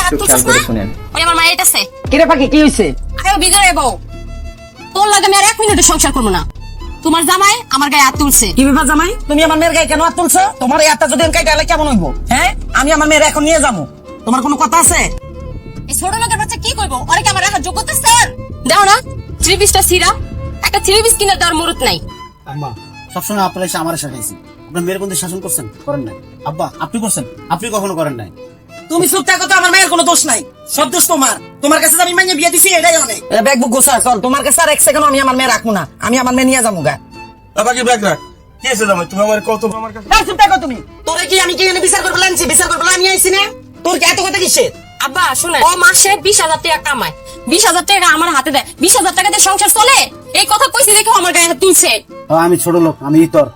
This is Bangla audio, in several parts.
হাত তুলছিস না? ওই আমার মায়ের আছে। কিরে পাখি কি হইছে? আরে ও বিগড়ে বউ। তোর লাগে আমি আর 1 মিনিটও সংসার করব না। তোমার জামাই আমার গায়ে হাত তুলছে। কি ব্যাপার জামাই? তুমি আমার মেয়ের গায়ে কেন হাত তুলছো? তোমার এই হাতটা যদি আমি কাইটা হলে কেমন হইবো? হ্যাঁ, আমি আমার মেয়ের এখন নিয়ে যাবো। তোমার কোনো কথা আছে? এই ছোট লোকের বাচ্চা কি করবো? ওরে কি আমার রাখার যোগ্যতা স্যার? দাও না 3 পিসটা সিরা। একটা 3 পিস কিনে দেওয়ার মুরত নাই। আম্মা সবসময় আপনারা এসে আমার শাসাইছি, আপনার মেয়ের বন্ধু শাসন করছেন, করেন নাই। আব্বা আপনি করছেন, আপনি কখনো করেন নাই। তুমি চুপ থাকো তো, আমার মেয়ের কোনো দোষ নাই, সব দোষ তোমার। তোমার কাছে যে আমি মাইনে বিয়ে দিছি এটাই অনেক। ব্যাগ বুক গোছা চল, তোমার কাছে আর 1 সেকেন্ড আমি আমার মেয়ে রাখবো না। আমি আমার মেয়ে নিয়ে যাবো গা। বাবা কি ব্যাগ রাখ, কি আছে জামাই? তুমি আমার কত আমার কাছে এই চুপ থাকো তুমি। তোরে কি আমি কি এনে বিচার করবো আনছি? বিচার করবো আমি আইছি না? তোর কি এত কথা কিসের? আব্বা শুনে, ও মাসে 20,000 টাকা কামায়। 20,000 টাকা আমার হাতে দেয়। 20,000 টাকা দিয়ে সংসার চলে? এই কথা কইছি দেখো আমার গায়ে হাত তুলছে। আমি ছোট লোক, আমি ইতর।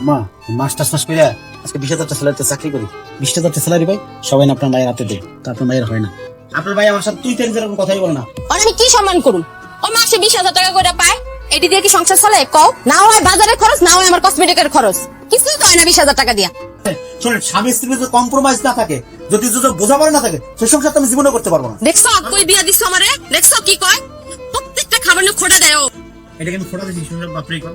মা মাস্টার মাস করে আজকে 20,000 স্যালারিতে চাকরি করি। 20,000 স্যালারি পাই, সবাই না আপনার মায়ের হাতে দেয়, তা আপনার মায়ের হয় না। আপনার ভাই আমার সাথে তুই তেন যেরকম কথাই বলে না। আর আমি কি সম্মান করুন? ও মাসে 20,000 টাকা করে পায়, এটি দিয়ে কি সংসার চলে? কও না হয় বাজারের খরচ, না হয় আমার কসমেটিকের খরচ, কিছুই তো হয় না 20,000 টাকা দিয়া। শোনেন, স্বামী স্ত্রীর যদি কম্প্রোমাইজ না থাকে, যদি বোঝাপড়া না থাকে, সেই সংসার তো আমি জীবনে করতে পারবো না। দেখছো কই বিয়া দিছো আমারে? দেখছো কি কয়? প্রত্যেকটা খাবার নিয়ে খোটা দেয় ও। এটাকে আমি ফোটা দিচ্ছি, শুনে বাপরে কর।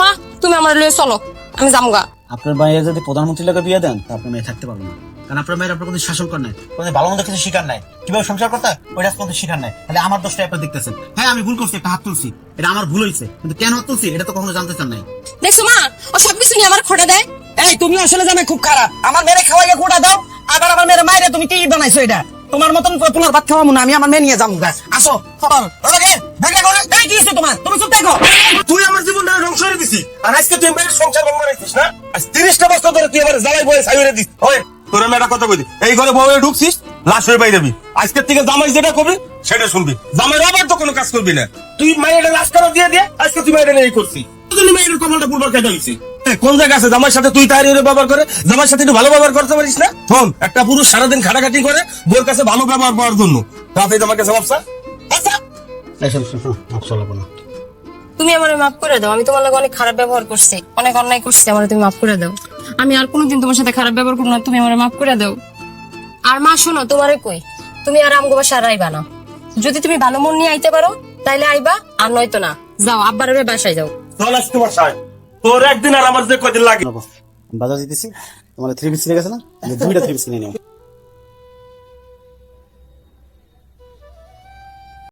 মা তুমি আমার লয়ে চলো, আমি যামগা। আপনার ভাইয়া যদি প্রধানমন্ত্রী লোকে বিয়ে দেন, তা আপনার মেয়ে থাকতে পারবে না। কারণ আপনার মেয়ের আপনার কোনো শাসন কর নাই, কোনো ভালো মন্দ কিছু শিকার নাই, কিভাবে সংসার করতে হয় ওইটা কোনো শিকার নাই। তাহলে আমার দোষটা আপনার দেখতেছেন। হ্যাঁ আমি ভুল করছি, একটা হাত তুলছি, এটা আমার ভুল হয়েছে, কিন্তু কেন হাত তুলছি এটা তো কখনো জানতে চান নাই। দেখছো মা, ও সবকিছু নিয়ে আমার খোটা দেয়। এই তুমি আসলে জামাই খুব খারাপ। আমার মেয়ে খাওয়াইয়া কোটা দাও, আবার আমার মেয়ের মায়ের তুমি কি বানাইছো? এটা তোমার মতন তোমার ভাত খাওয়াবো না, আমি আমার মেয়ে নিয়ে যাবো গা। আসো চল। ওকে ব্যাগটা করে তাই কি হইছে তোমার? তুমি চুপ থাকো। তুই আমার জীবনটা ধ্বংস করে দিছিস, আর আজকে তুই মেয়ের সংসার ভঙ্গ রাখছিস না? আজ 30টা বছর ধরে তুই আমার জ্বালাই বয়ে ছাইরে দিস। ওই তোর আমি একটা কথা কই দিই, এই ঘরে বউয়ে ঢুকছিস, লাশ হয়ে বাইরে যাবি। আজকের থেকে জামাই যেটা করবি সেটা শুনবি, জামাই আবার তো কোনো কাজ করবি না। তুই মায়ের লাশ করা দিয়ে দিয়ে আজকে তুই মায়ের এই করছিস। তুই মায়ের কমলটা পুরবার কেটে হইছে। কোন জায়গা আছে জামাইয়ের সাথে তুই তাই ব্যবহার করে, জামাইয়ের সাথে একটু ভালো ব্যবহার করতে পারিস না? শোন, একটা পুরুষ সারাদিন খাটাখাটি করে বোর কাছে ভালো ব্যবহার পাওয়ার জন্য, রাতে তোমার কাছে ব্যবসা আচ্ছা। চলো না, তুমি আমারে মাফ করে দাও, আমি তোমার লাগে অনেক খারাপ ব্যবহার করছি, অনেক অন্যায় করছি, আমারে তুমি মাফ করে দাও। আমি আর কোনোদিন তোমার সাথে খারাপ ব্যবহার করব না, তুমি আমারে মাফ করে দাও। আর মা শোনো, তোমারে কই, তুমি আর আমগো বাসায় আর আইবা না। যদি তুমি ভালো মন নিয়ে আইতে পারো তাইলে আইবা, আর নয়তো না। যাও আব্বার বাসায় যাও। চল আজ তোমার সাহেব, তোর একদিন আর আমার যে কদিন লাগে। বাজার দিতেছি, তোমার 3 পিস লেগে গেছে না, 2টা 3 পিস কিনে নিও।